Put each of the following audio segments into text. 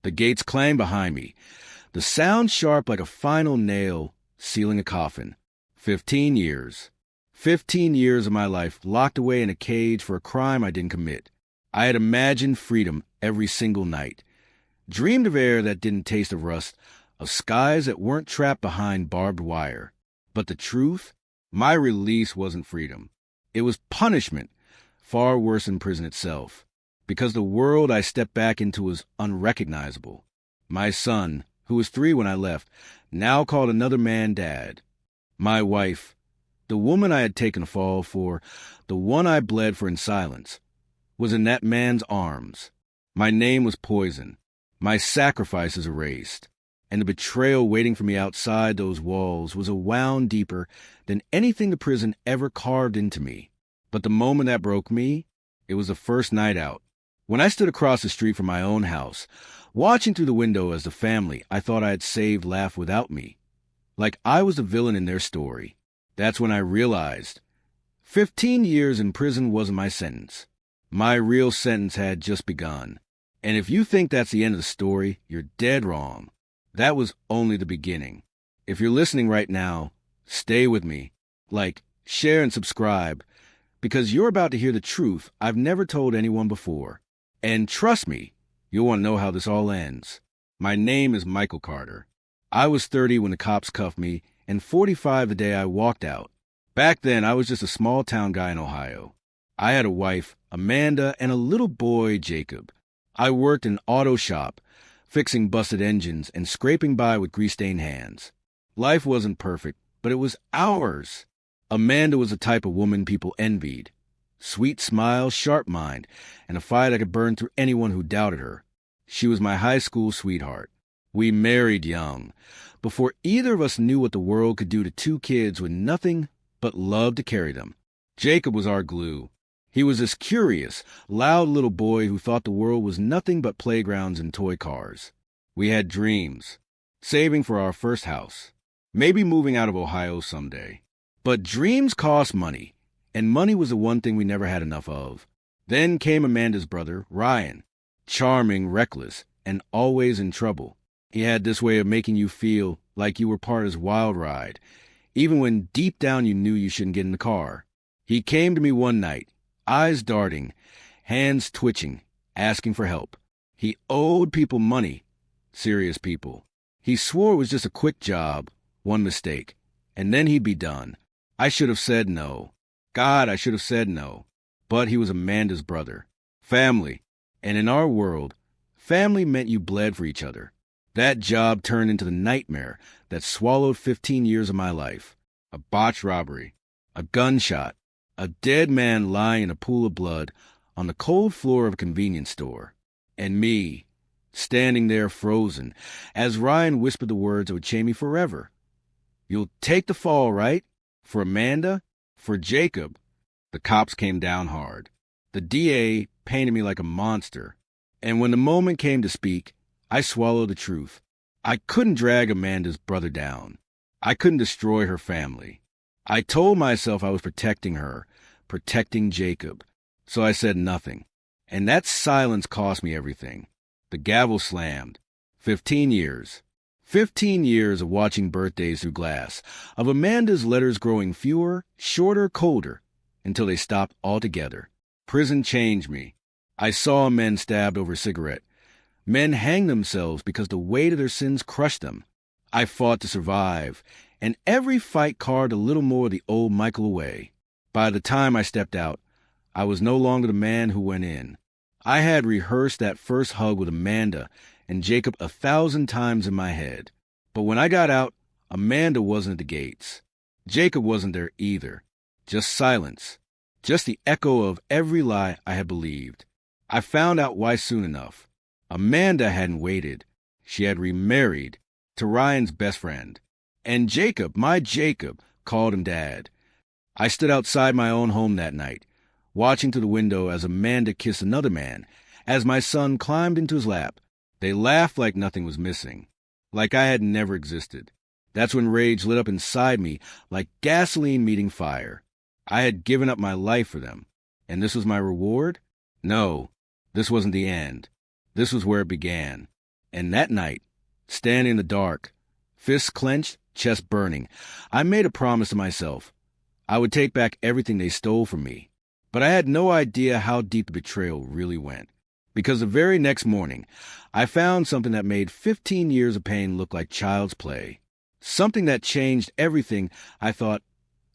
The gates clanged behind me, the sound sharp like a final nail sealing a coffin. 15 years. 15 years of my life locked away in a cage for a crime I didn't commit. I had imagined freedom every single night, dreamed of air that didn't taste of rust, of skies that weren't trapped behind barbed wire. But the truth? My release wasn't freedom. It was punishment, far worse than prison itself, because the world I stepped back into was unrecognizable. My son, who was 3 when I left, now called another man dad. My wife, the woman I had taken a fall for, the one I bled for in silence, was in that man's arms. My name was poison, my sacrifices erased, and the betrayal waiting for me outside those walls was a wound deeper than anything the prison ever carved into me. But the moment that broke me, it was the first night out. When I stood across the street from my own house, watching through the window as the family I thought I had saved laughed without me, like I was the villain in their story. That's when I realized 15 years in prison wasn't my sentence. My real sentence had just begun. And if you think that's the end of the story, you're dead wrong. That was only the beginning. If you're listening right now, stay with me. Like, share, and subscribe, because you're about to hear the truth I've never told anyone before. And trust me, you'll want to know how this all ends. My name is Michael Carter. I was 30 when the cops cuffed me, and 45 the day I walked out. Back then, I was just a small-town guy in Ohio. I had a wife, Amanda, and a little boy, Jacob. I worked in an auto shop, fixing busted engines and scraping by with grease-stained hands. Life wasn't perfect, but it was ours. Amanda was the type of woman people envied. Sweet smile, sharp mind, and a fire that could burn through anyone who doubted her. She was my high school sweetheart. We married young, before either of us knew what the world could do to 2 kids with nothing but love to carry them. Jacob was our glue. He was this curious, loud little boy who thought the world was nothing but playgrounds and toy cars. We had dreams, saving for our first house, maybe moving out of Ohio someday. But dreams cost money, and money was the one thing we never had enough of. Then came Amanda's brother, Ryan, charming, reckless, and always in trouble. He had this way of making you feel like you were part of his wild ride, even when deep down you knew you shouldn't get in the car. He came to me one night, eyes darting, hands twitching, asking for help. He owed people money, serious people. He swore it was just a quick job, one mistake, and then he'd be done. I should have said no. God, I should have said no. But he was Amanda's brother. Family. And in our world, family meant you bled for each other. That job turned into the nightmare that swallowed 15 years of my life. A botched robbery, a gunshot, a dead man lying in a pool of blood on the cold floor of a convenience store. And me, standing there frozen, as Ryan whispered the words that would change me forever. You'll take the fall, right? For Amanda? For Jacob? The cops came down hard. The DA painted me like a monster. And when the moment came to speak, I swallowed the truth. I couldn't drag Amanda's brother down. I couldn't destroy her family. I told myself I was protecting her, protecting Jacob. So I said nothing. And that silence cost me everything. The gavel slammed. 15 years. 15 years of watching birthdays through glass, of Amanda's letters growing fewer, shorter, colder, until they stopped altogether. Prison changed me. I saw men stabbed over a cigarette. Men hang themselves because the weight of their sins crushed them. I fought to survive, and every fight carved a little more of the old Michael away. By the time I stepped out, I was no longer the man who went in. I had rehearsed that first hug with Amanda and Jacob 1,000 times in my head. But when I got out, Amanda wasn't at the gates. Jacob wasn't there either. Just silence. Just the echo of every lie I had believed. I found out why soon enough. Amanda hadn't waited. She had remarried to Ryan's best friend. And Jacob, my Jacob, called him Dad. I stood outside my own home that night, watching through the window as Amanda kissed another man, as my son climbed into his lap. They laughed like nothing was missing, like I had never existed. That's when rage lit up inside me like gasoline meeting fire. I had given up my life for them. And this was my reward? No, this wasn't the end. This was where it began. And that night, standing in the dark, fists clenched, chest burning, I made a promise to myself. I would take back everything they stole from me. But I had no idea how deep the betrayal really went. Because the very next morning, I found something that made 15 years of pain look like child's play. Something that changed everything I thought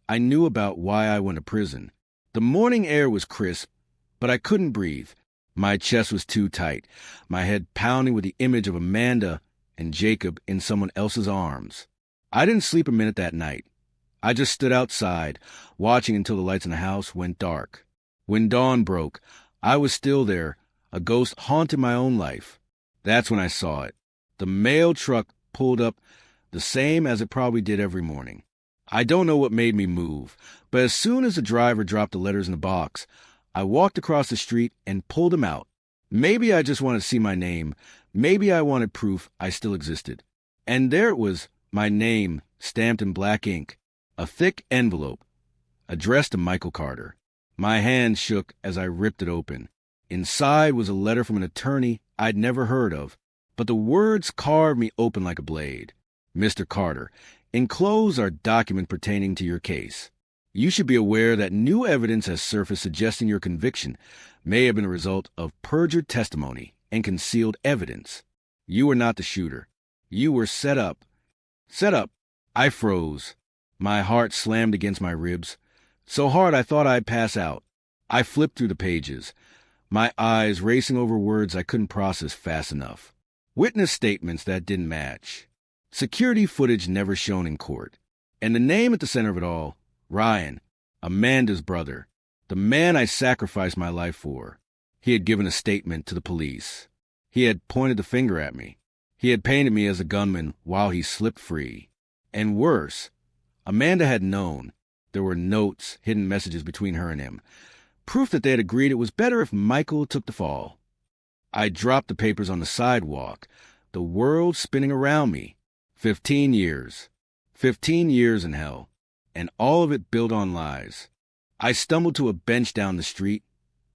I knew about why I went to prison. The morning air was crisp, but I couldn't breathe. My chest was too tight, my head pounding with the image of Amanda and Jacob in someone else's arms. I didn't sleep a minute that night. I just stood outside, watching until the lights in the house went dark. When dawn broke, I was still there, a ghost haunting my own life. That's when I saw it. The mail truck pulled up the same as it probably did every morning. I don't know what made me move, but as soon as the driver dropped the letters in the box, I walked across the street and pulled them out. Maybe I just wanted to see my name. Maybe I wanted proof I still existed. And there it was, my name, stamped in black ink, a thick envelope, addressed to Michael Carter. My hand shook as I ripped it open. Inside was a letter from an attorney I'd never heard of, but the words carved me open like a blade. Mr. Carter, enclosed are documents pertaining to your case. You should be aware that new evidence has surfaced suggesting your conviction may have been a result of perjured testimony and concealed evidence. You were not the shooter. You were set up. Set up. I froze. My heart slammed against my ribs, so hard I thought I'd pass out. I flipped through the pages, my eyes racing over words I couldn't process fast enough. Witness statements that didn't match. Security footage never shown in court. And the name at the center of it all, Ryan, Amanda's brother, the man I sacrificed my life for. He had given a statement to the police. He had pointed the finger at me. He had painted me as a gunman while he slipped free. And worse, Amanda had known. There were notes, hidden messages between her and him. Proof that they had agreed it was better if Michael took the fall. I dropped the papers on the sidewalk, the world spinning around me. 15 years. 15 years in hell. And all of it built on lies. I stumbled to a bench down the street,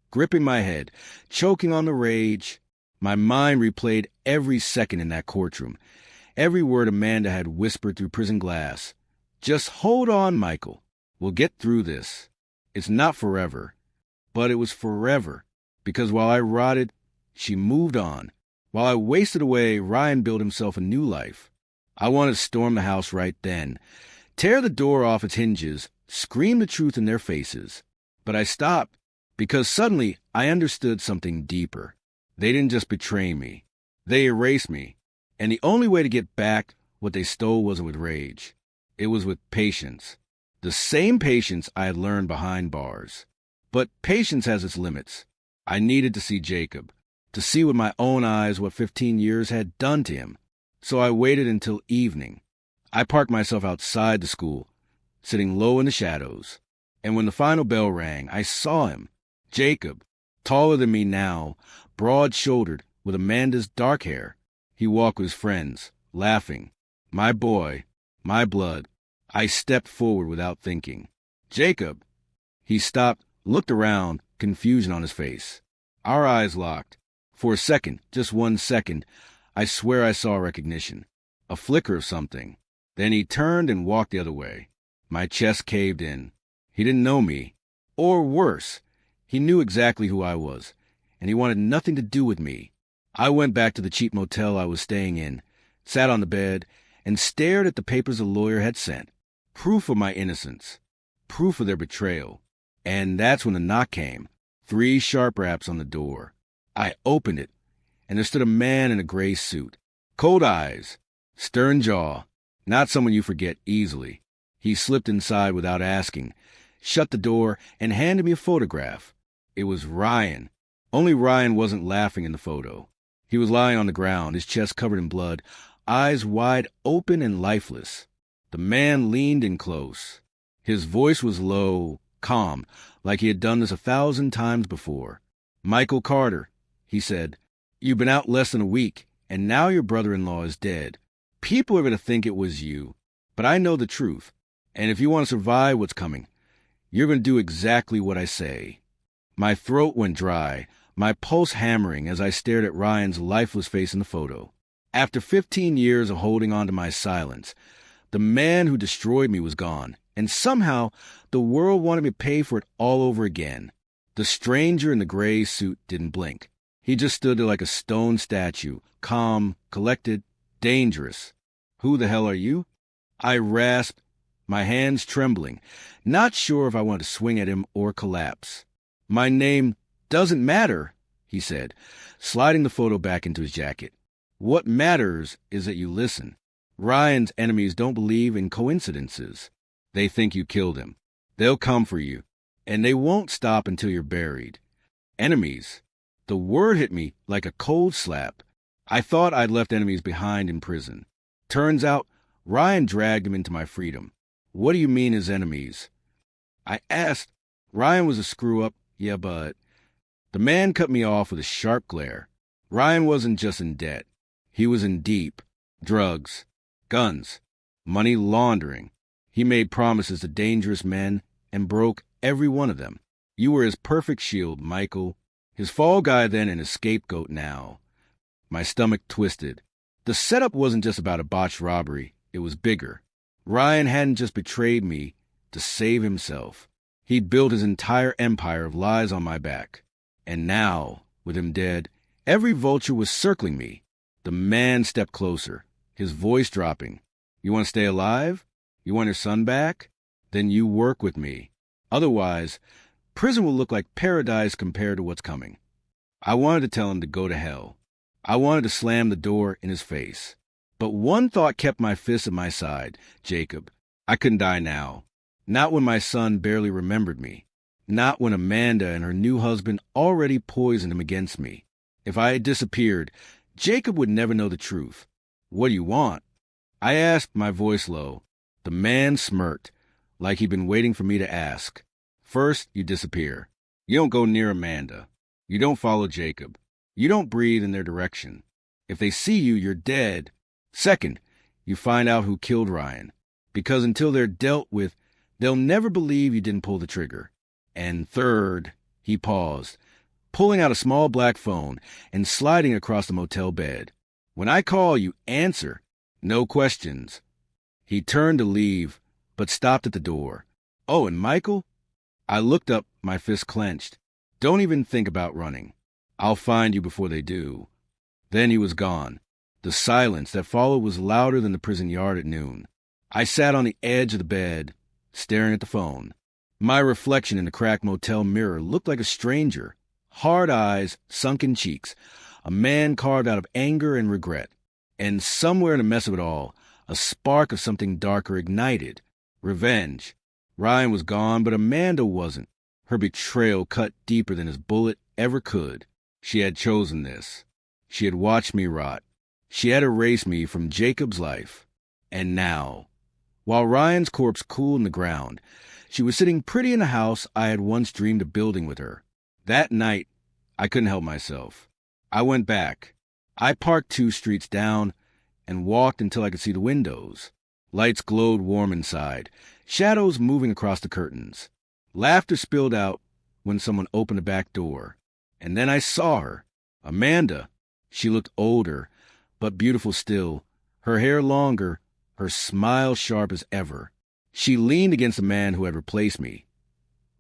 gripping my head, choking on the rage. My mind replayed every second in that courtroom, every word Amanda had whispered through prison glass. Just hold on, Michael. We'll get through this. It's not forever. But it was forever, because while I rotted, she moved on. While I wasted away, Ryan built himself a new life. I wanted to storm the house right then, tear the door off its hinges, scream the truth in their faces. But I stopped, because suddenly I understood something deeper. They didn't just betray me. They erased me. And the only way to get back what they stole wasn't with rage. It was with patience. The same patience I had learned behind bars. But patience has its limits. I needed to see Jacob, to see with my own eyes what 15 years had done to him. So I waited until evening. I parked myself outside the school, sitting low in the shadows. And when the final bell rang, I saw him, Jacob, taller than me now, broad-shouldered, with Amanda's dark hair. He walked with his friends, laughing. My boy, my blood. I stepped forward without thinking. Jacob! He stopped, looked around, confusion on his face. Our eyes locked. For a second, just 1 second, I swear I saw recognition. A flicker of something. Then he turned and walked the other way. My chest caved in. He didn't know me. Or worse, he knew exactly who I was, and he wanted nothing to do with me. I went back to the cheap motel I was staying in, sat on the bed, and stared at the papers the lawyer had sent. Proof of my innocence. Proof of their betrayal. And that's when the knock came. 3 sharp raps on the door. I opened it, and there stood a man in a gray suit. Cold eyes. Stern jaw. Not someone you forget easily. He slipped inside without asking, shut the door, and handed me a photograph. It was Ryan. Only Ryan wasn't laughing in the photo. He was lying on the ground, his chest covered in blood, eyes wide open and lifeless. The man leaned in close. His voice was low, calm, like he had done this 1,000 times before. Michael Carter, he said, you've been out less than a week, and now your brother-in-law is dead. People are going to think it was you, but I know the truth, and if you want to survive what's coming, you're going to do exactly what I say. My throat went dry, my pulse hammering as I stared at Ryan's lifeless face in the photo. After 15 years of holding on to my silence, the man who destroyed me was gone, and somehow the world wanted me to pay for it all over again. The stranger in the gray suit didn't blink. He just stood there like a stone statue, calm, collected, dangerous. "Who the hell are you?" I rasped, my hands trembling, not sure if I wanted to swing at him or collapse. "My name doesn't matter," he said, sliding the photo back into his jacket. "What matters is that you listen. Ryan's enemies don't believe in coincidences. They think you killed him. They'll come for you, and they won't stop until you're buried." Enemies. The word hit me like a cold slap. I thought I'd left enemies behind in prison. Turns out, Ryan dragged him into my freedom. "What do you mean his enemies?" I asked. Ryan was a screw-up, yeah, but... The man cut me off with a sharp glare. Ryan wasn't just in debt. He was in deep. Drugs. Guns. Money laundering. He made promises to dangerous men and broke every one of them. You were his perfect shield, Michael. His fall guy then and his scapegoat now. My stomach twisted. The setup wasn't just about a botched robbery. It was bigger. Ryan hadn't just betrayed me to save himself. He'd built his entire empire of lies on my back. And now, with him dead, every vulture was circling me. The man stepped closer, his voice dropping. "You want to stay alive? You want your son back? Then you work with me. Otherwise, prison will look like paradise compared to what's coming." I wanted to tell him to go to hell. I wanted to slam the door in his face. But one thought kept my fist at my side. Jacob. I couldn't die now. Not when my son barely remembered me. Not when Amanda and her new husband already poisoned him against me. If I had disappeared, Jacob would never know the truth. "What do you want?" I asked, my voice low. The man smirked, like he'd been waiting for me to ask. "First, you disappear. You don't go near Amanda. You don't follow Jacob. You don't breathe in their direction. If they see you, you're dead. Second, you find out who killed Ryan. Because until they're dealt with, they'll never believe you didn't pull the trigger. And third," he paused, pulling out a small black phone and sliding across the motel bed. "When I call, you answer. No questions." He turned to leave, but stopped at the door. "Oh, and Michael?" I looked up, my fist clenched. "Don't even think about running. I'll find you before they do." Then he was gone. The silence that followed was louder than the prison yard at noon. I sat on the edge of the bed, staring at the phone. My reflection in the cracked motel mirror looked like a stranger. Hard eyes, sunken cheeks, a man carved out of anger and regret. And somewhere in the mess of it all, a spark of something darker ignited. Revenge. Ryan was gone, but Amanda wasn't. Her betrayal cut deeper than his bullet ever could. She had chosen this. She had watched me rot. She had erased me from Jacob's life. And now, while Ryan's corpse cooled in the ground, she was sitting pretty in the house I had once dreamed of building with her. That night, I couldn't help myself. I went back. I parked 2 streets down and walked until I could see the windows. Lights glowed warm inside, shadows moving across the curtains. Laughter spilled out when someone opened the back door. And then I saw her. Amanda. She looked older, but beautiful still, her hair longer, her smile sharp as ever. She leaned against the man who had replaced me.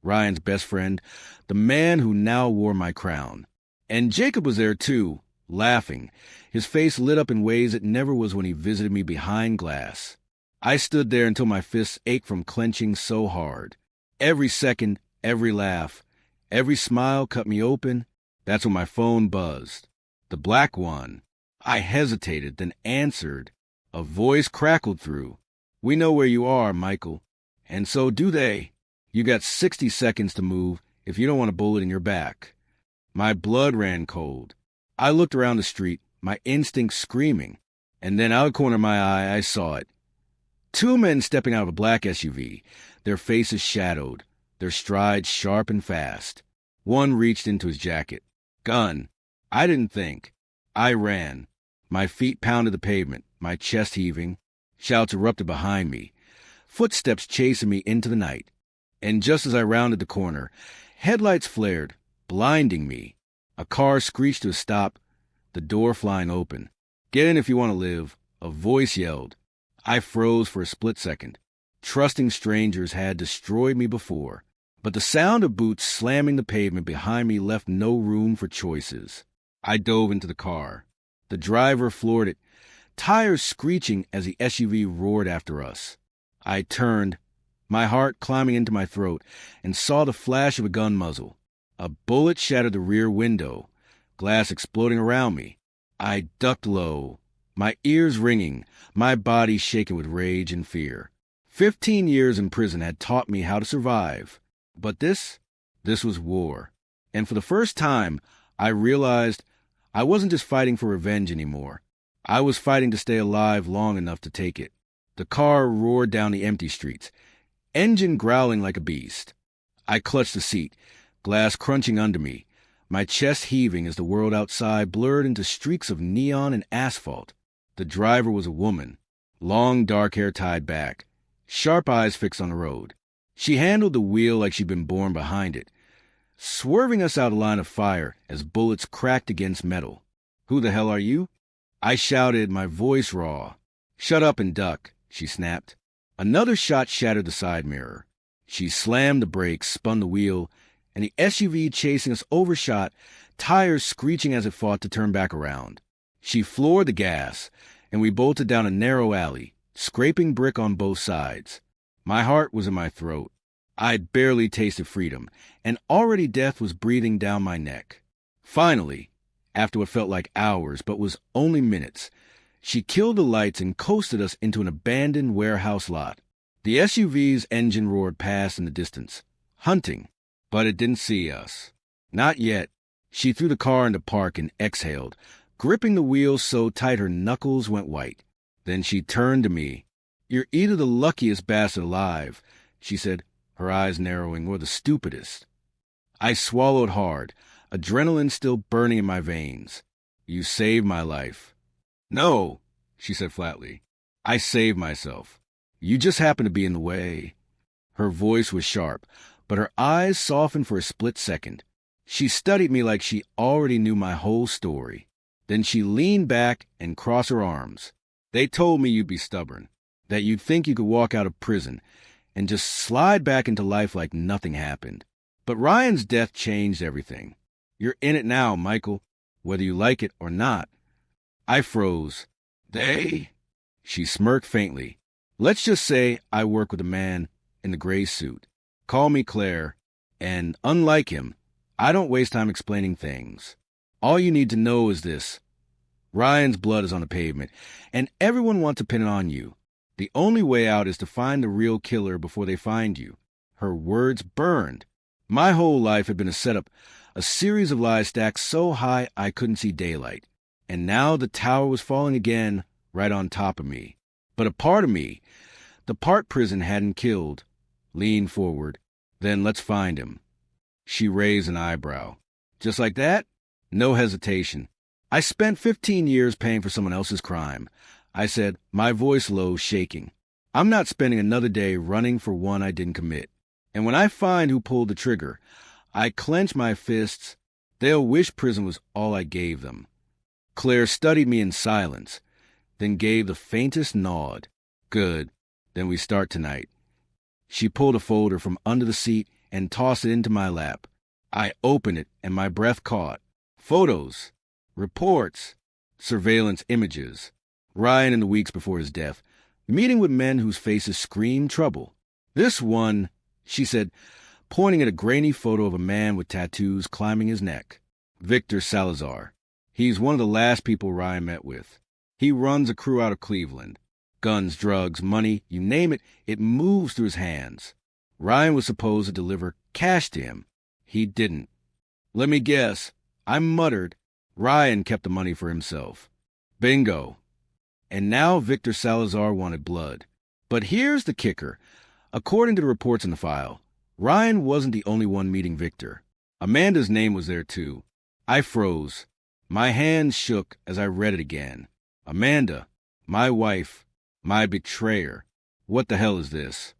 Ryan's best friend, the man who now wore my crown. And Jacob was there too, laughing, his face lit up in ways it never was when he visited me behind glass. I stood there until my fists ached from clenching so hard. Every second, every laugh, every smile cut me open. That's when my phone buzzed. The black one. I hesitated, then answered. A voice crackled through. "We know where you are, Michael. And so do they. You got 60 seconds to move if you don't want a bullet in your back." My blood ran cold. I looked around the street, my instincts screaming. And then out of the corner of my eye, I saw it. 2 men stepping out of a black SUV, their faces shadowed, their strides sharp and fast. One reached into his jacket. Gun. I didn't think. I ran. My feet pounded the pavement, my chest heaving. Shouts erupted behind me. Footsteps chasing me into the night. And just as I rounded the corner, headlights flared, blinding me. A car screeched to a stop, the door flying open. Get in if you want to live, a voice yelled. I froze for a split second. Trusting strangers had destroyed me before, but the sound of boots slamming the pavement behind me left no room for choices. I dove into the car. The driver floored it, tires screeching as the SUV roared after us. I turned, my heart climbing into my throat, and saw the flash of a gun muzzle. A bullet shattered the rear window, glass exploding around me. I ducked low, my ears ringing, my body shaking with rage and fear. 15 years in prison had taught me how to survive. But this was war. And for the first time, I realized I wasn't just fighting for revenge anymore. I was fighting to stay alive long enough to take it. The car roared down the empty streets, engine growling like a beast. I clutched the seat, glass crunching under me, my chest heaving as the world outside blurred into streaks of neon and asphalt. The driver was a woman, long dark hair tied back, sharp eyes fixed on the road. She handled the wheel like she'd been born behind it, swerving us out of line of fire as bullets cracked against metal. "Who the hell are you?" I shouted, my voice raw. "Shut up and duck," she snapped. Another shot shattered the side mirror. She slammed the brakes, spun the wheel, and the SUV chasing us overshot, tires screeching as it fought to turn back around. She floored the gas, and we bolted down a narrow alley, scraping brick on both sides. My heart was in my throat. I'd barely tasted freedom, and already death was breathing down my neck. Finally, after what felt like hours but was only minutes, she killed the lights and coasted us into an abandoned warehouse lot. The SUV's engine roared past in the distance, hunting, but it didn't see us. Not yet. She threw the car into park and exhaled, gripping the wheels so tight her knuckles went white. Then she turned to me. "You're either the luckiest bastard alive," she said, her eyes narrowing, "or the stupidest." I swallowed hard, adrenaline still burning in my veins. "You saved my life." "No," she said flatly. "I saved myself. You just happened to be in the way." Her voice was sharp, but her eyes softened for a split second. She studied me like she already knew my whole story. Then she leaned back and crossed her arms. "They told me you'd be stubborn, that you'd think you could walk out of prison and just slide back into life like nothing happened. But Ryan's death changed everything. You're in it now, Michael, whether you like it or not." I froze. "They?" She smirked faintly. "Let's just say I work with a man in the gray suit. Call me Claire, and unlike him, I don't waste time explaining things. All you need to know is this. Ryan's blood is on the pavement, and everyone wants to pin it on you. The only way out is to find the real killer before they find you." Her words burned. My whole life had been a setup, a series of lies stacked so high I couldn't see daylight. And now the tower was falling again, right on top of me. But a part of me, the part prison hadn't killed, leaned forward. "Then let's find him." She raised an eyebrow. "Just like that?" No hesitation. "I spent 15 years paying for someone else's crime," I said, my voice low, shaking. "I'm not spending another day running for one I didn't commit. And when I find who pulled the trigger," I clenched my fists, "they'll wish prison was all I gave them." Claire studied me in silence, then gave the faintest nod. "Good. Then we start tonight." She pulled a folder from under the seat and tossed it into my lap. I opened it, and my breath caught. Photos, reports, surveillance images. Ryan in the weeks before his death, meeting with men whose faces screamed trouble. "This one," she said, pointing at a grainy photo of a man with tattoos climbing his neck. "Victor Salazar. He's one of the last people Ryan met with. He runs a crew out of Cleveland. Guns, drugs, money, you name it, it moves through his hands. Ryan was supposed to deliver cash to him. He didn't. Let me guess." I muttered. "Ryan kept the money for himself." Bingo. And now Victor Salazar wanted blood. But here's the kicker. According to the reports in the file, Ryan wasn't the only one meeting Victor. Amanda's name was there too. I froze. My hands shook as I read it again. Amanda, my wife, my betrayer. What the hell is this?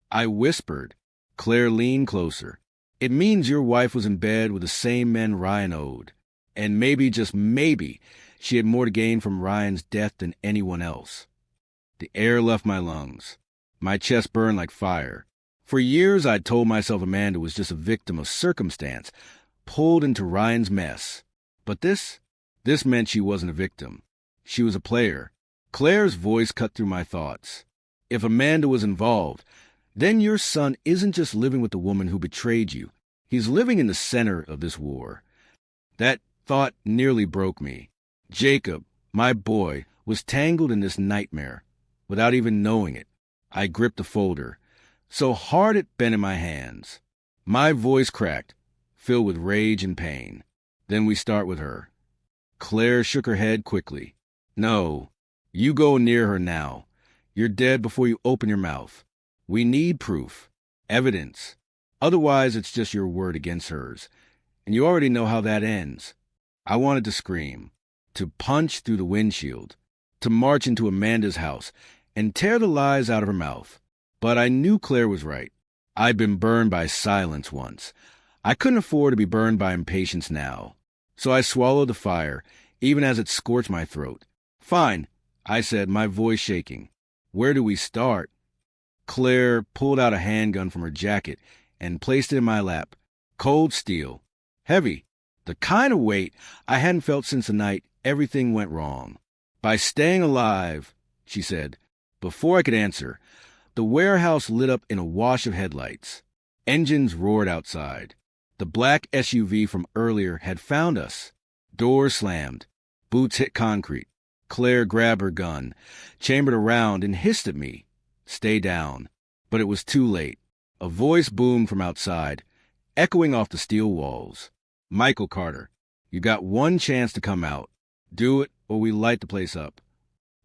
I whispered. Claire leaned closer. "It means your wife was in bed with the same men Ryan owed. And maybe, just maybe, She had more to gain from Ryan's death than anyone else. The air left my lungs. My chest burned like fire. For years, I'd told myself Amanda was just a victim of circumstance, pulled into Ryan's mess. But this meant she wasn't a victim. She was a player. Claire's voice cut through my thoughts. If Amanda was involved, then your son isn't just living with the woman who betrayed you. He's living in the center of this war. That thought nearly broke me. Jacob, my boy, was tangled in this nightmare. Without even knowing it, I gripped the folder, so hard it bent in my hands. My voice cracked, filled with rage and pain. Then we start with her. Claire shook her head quickly. No, you go near her now. You're dead before you open your mouth. We need proof, evidence. Otherwise, it's just your word against hers. And you already know how that ends. I wanted to scream, to punch through the windshield, to march into Amanda's house and tear the lies out of her mouth. But I knew Claire was right. I'd been burned by silence once. I couldn't afford to be burned by impatience now. So I swallowed the fire, even as it scorched my throat. Fine, I said, my voice shaking. Where do we start? Claire pulled out a handgun from her jacket and placed it in my lap. Cold steel. Heavy. The kind of weight I hadn't felt since the night everything went wrong. By staying alive, she said. Before I could answer, the warehouse lit up in a wash of headlights. Engines roared outside. The black SUV from earlier had found us. Doors slammed. Boots hit concrete. Claire grabbed her gun, chambered around, and hissed at me. Stay down. But it was too late. A voice boomed from outside, echoing off the steel walls. Michael Carter, you got one chance to come out. Do it, or we light the place up.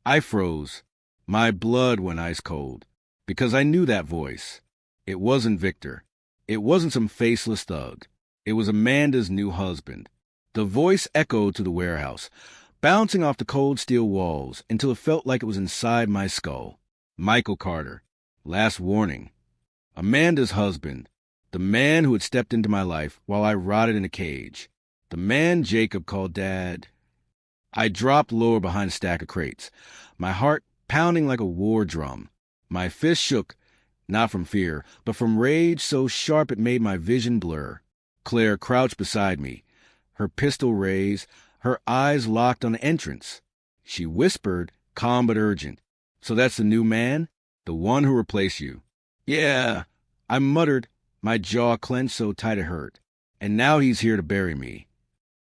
I froze. My blood went ice cold, because I knew that voice. It wasn't Victor. It wasn't some faceless thug. It was Amanda's new husband. The voice echoed to the warehouse, bouncing off the cold steel walls until it felt like it was inside my skull. Michael Carter. Last warning. Amanda's husband. The man who had stepped into my life while I rotted in a cage. The man Jacob called Dad. I dropped lower behind a stack of crates, my heart pounding like a war drum. My fist shook, not from fear, but from rage so sharp it made my vision blur. Claire crouched beside me, her pistol raised, her eyes locked on the entrance. She whispered, calm but urgent. So that's the new man? The one who replaced you? Yeah, I muttered, my jaw clenched so tight it hurt. And now he's here to bury me.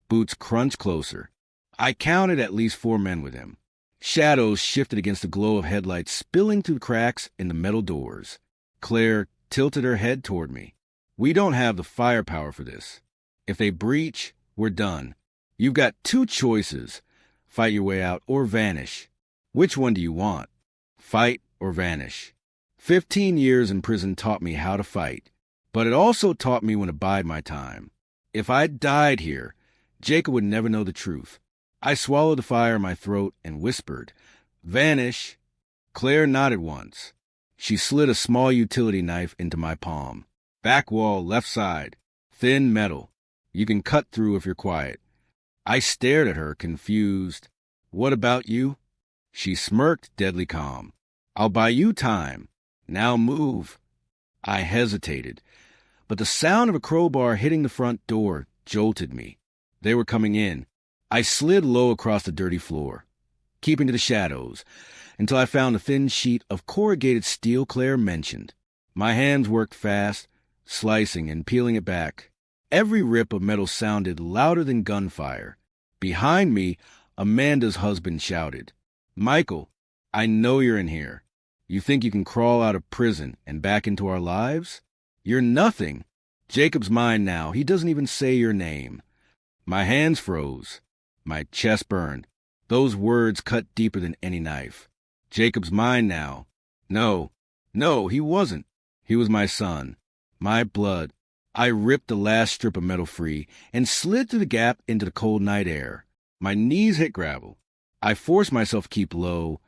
Boots crunched closer. I counted at least 4 men with him. Shadows shifted against the glow of headlights spilling through cracks in the metal doors. Claire tilted her head toward me. We don't have the firepower for this. If they breach, we're done. You've got 2 choices. Fight your way out or vanish. Which one do you want? Fight or vanish. 15 years in prison taught me how to fight, but it also taught me when to bide my time. If I died here, Jacob would never know the truth. I swallowed the fire in my throat and whispered, Vanish. Claire nodded once. She slid a small utility knife into my palm. Back wall, left side. Thin metal. You can cut through if you're quiet. I stared at her, confused. What about you? She smirked, deadly calm. I'll buy you time. Now move. I hesitated, but the sound of a crowbar hitting the front door jolted me. They were coming in. I slid low across the dirty floor, keeping to the shadows, until I found the thin sheet of corrugated steel Claire mentioned. My hands worked fast, slicing and peeling it back. Every rip of metal sounded louder than gunfire. Behind me, Amanda's husband shouted, Michael, I know you're in here. You think you can crawl out of prison and back into our lives? You're nothing. Jacob's mine now. He doesn't even say your name. My hands froze. My chest burned. Those words cut deeper than any knife. Jacob's mine now. No, he wasn't. He was my son. My blood. I ripped the last strip of metal free and slid through the gap into the cold night air. My knees hit gravel. I forced myself to keep low,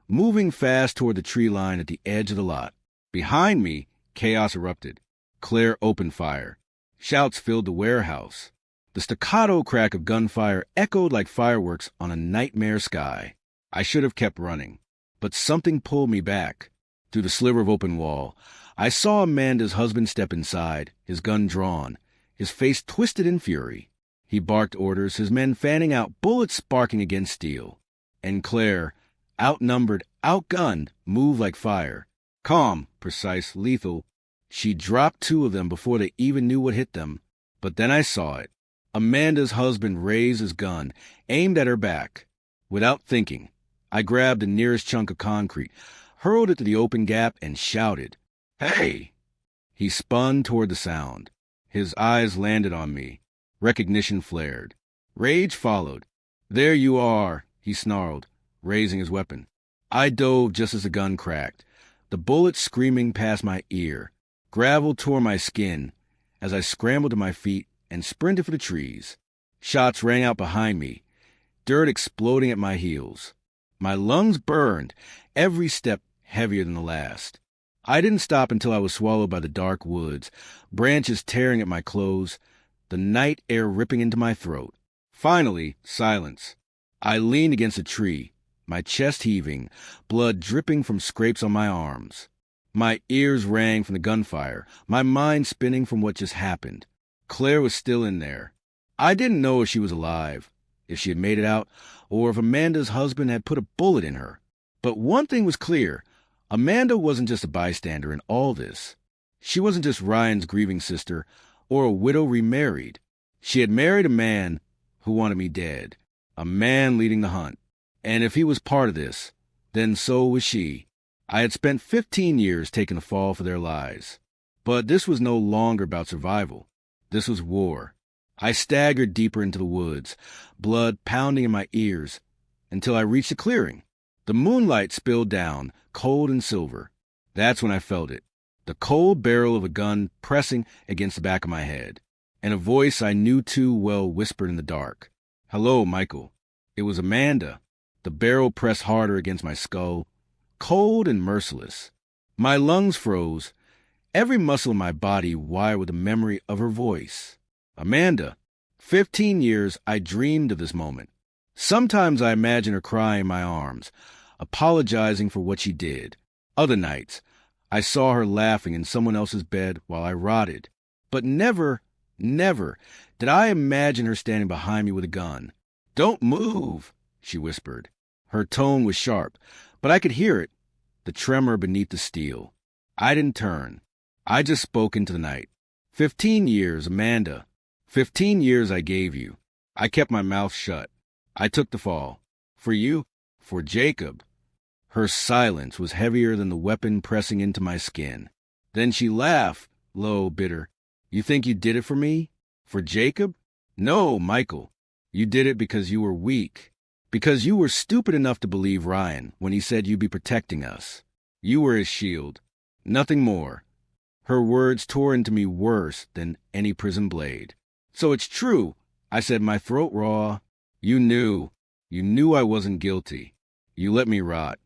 moving fast toward the tree line at the edge of the lot. Behind me, chaos erupted. Claire opened fire. Shouts filled the warehouse. The staccato crack of gunfire echoed like fireworks on a nightmare sky. I should have kept running, but something pulled me back. Through the sliver of open wall, I saw Amanda's husband step inside, his gun drawn, his face twisted in fury. He barked orders, his men fanning out, bullets sparking against steel. And Claire, outnumbered, outgunned, moved like fire. Calm, precise, lethal. She dropped 2 of them before they even knew what hit them. But then I saw it. Amanda's husband raised his gun, aimed at her back. Without thinking, I grabbed the nearest chunk of concrete, hurled it to the open gap, and shouted, "Hey!" He spun toward the sound. His eyes landed on me. Recognition flared. Rage followed. "There you are," he snarled, raising his weapon. I dove just as the gun cracked, the bullet screaming past my ear. Gravel tore my skin as I scrambled to my feet and sprinted for the trees. Shots rang out behind me, dirt exploding at my heels. My lungs burned, every step heavier than the last. I didn't stop until I was swallowed by the dark woods, branches tearing at my clothes, the night air ripping into my throat. Finally, silence. I leaned against a tree, my chest heaving, blood dripping from scrapes on my arms. My ears rang from the gunfire, my mind spinning from what just happened. Claire was still in there. I didn't know if she was alive, if she had made it out, or if Amanda's husband had put a bullet in her. But one thing was clear. Amanda wasn't just a bystander in all this. She wasn't just Ryan's grieving sister or a widow remarried. She had married a man who wanted me dead, a man leading the hunt. And if he was part of this, then so was she. I had spent 15 years taking the fall for their lies. But this was no longer about survival. This was war. I staggered deeper into the woods, blood pounding in my ears, until I reached a clearing. The moonlight spilled down, cold and silver. That's when I felt it. The cold barrel of a gun pressing against the back of my head. And a voice I knew too well whispered in the dark. "Hello, Michael." It was Amanda. The barrel pressed harder against my skull, cold and merciless. My lungs froze, every muscle in my body wired with the memory of her voice. Amanda. 15 years I dreamed of this moment. Sometimes I imagine her crying in my arms, apologizing for what she did. Other nights, I saw her laughing in someone else's bed while I rotted. But never did I imagine her standing behind me with a gun. "Don't move," she whispered. Her tone was sharp, but I could hear it, the tremor beneath the steel. I didn't turn. I just spoke into the night. 15 years, Amanda. 15 years I gave you. I kept my mouth shut. I took the fall. For you, for Jacob. Her silence was heavier than the weapon pressing into my skin. Then she laughed, low, bitter. "You think you did it for me? For Jacob? No, Michael. You did it because you were weak. Because you were stupid enough to believe Ryan when he said you'd be protecting us. You were his shield. Nothing more." Her words tore into me worse than any prison blade. "So it's true," I said, my throat raw. You knew I wasn't guilty. You let me rot."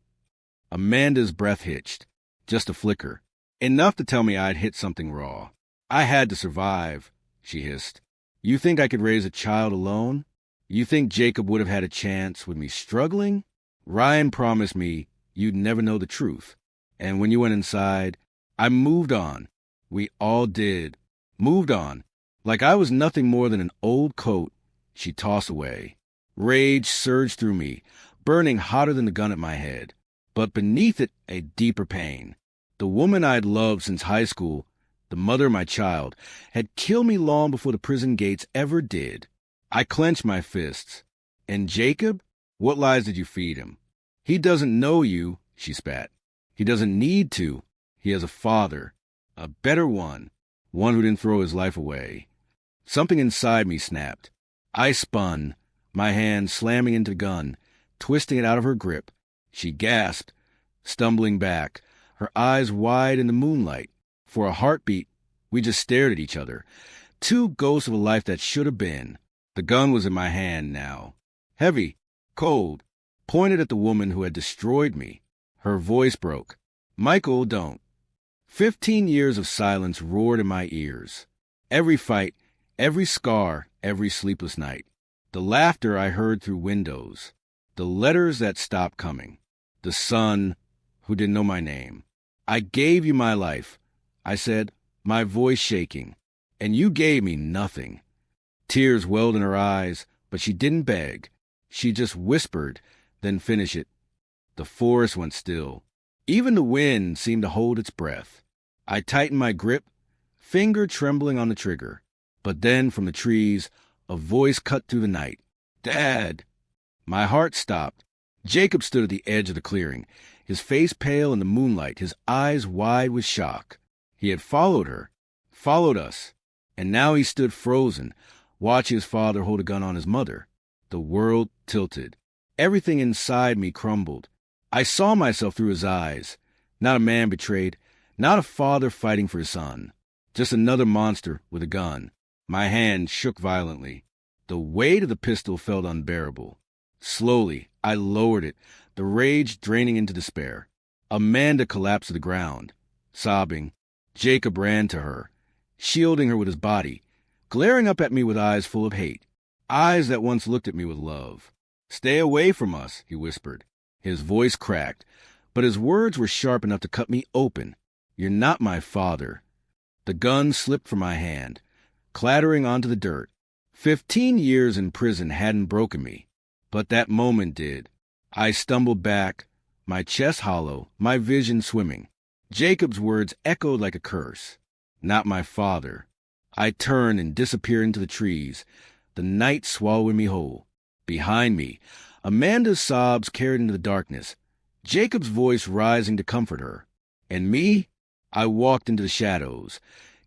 Amanda's breath hitched. Just a flicker. Enough to tell me I'd hit something raw. "I had to survive," she hissed. "You think I could raise a child alone? You think Jacob would have had a chance with me struggling? Ryan promised me you'd never know the truth. And when you went inside, I moved on. We all did. Moved on. Like I was nothing more than an old coat she tossed away. Rage surged through me, burning hotter than the gun at my head. But beneath it, a deeper pain. The woman I'd loved since high school, the mother of my child, had killed me long before the prison gates ever did. I clenched my fists. "And Jacob? What lies did you feed him? He doesn't know you," she spat. "He doesn't need to. He has a father. A better one. One who didn't throw his life away." Something inside me snapped. I spun, my hand slamming into the gun, twisting it out of her grip. She gasped, stumbling back, her eyes wide in the moonlight. For a heartbeat, we just stared at each other. Two ghosts of a life that should have been. The gun was in my hand now. Heavy, cold, pointed at the woman who had destroyed me. Her voice broke. "Michael, don't." 15 years of silence roared in my ears. Every fight, Every scar, every sleepless night. The laughter I heard through windows. The letters that stopped coming. The son who didn't know my name. I gave you my life, I said, my voice shaking, and you gave me nothing. Tears welled in her eyes, but she didn't beg. She just whispered, then finished it. The forest went still. Even the wind seemed to hold its breath. I tightened my grip, finger trembling on the trigger. But then, from the trees, a voice cut through the night. Dad! My heart stopped. Jacob stood at the edge of the clearing, his face pale in the moonlight, his eyes wide with shock. He had followed her, followed us, and now he stood frozen, watching his father hold a gun on his mother. The world tilted. Everything inside me crumbled. I saw myself through his eyes. Not a man betrayed, not a father fighting for his son. Just another monster with a gun. My hand shook violently. The weight of the pistol felt unbearable. Slowly, I lowered it, the rage draining into despair. Amanda collapsed to the ground, sobbing. Jacob ran to her, shielding her with his body, glaring up at me with eyes full of hate, eyes that once looked at me with love. Stay away from us, he whispered. His voice cracked, but his words were sharp enough to cut me open. You're not my father. The gun slipped from my hand, clattering onto the dirt. 15 years in prison hadn't broken me, but that moment did. I stumbled back, my chest hollow, my vision swimming. Jacob's words echoed like a curse. Not my father. I turned and disappeared into the trees, the night swallowing me whole. Behind me, Amanda's sobs carried into the darkness, Jacob's voice rising to comfort her. And me? I walked into the shadows,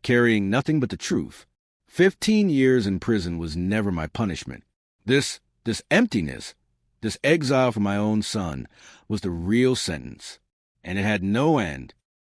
carrying nothing but the truth. 15 years in prison was never my punishment. This emptiness, this exile from my own son, was the real sentence. And it had no end.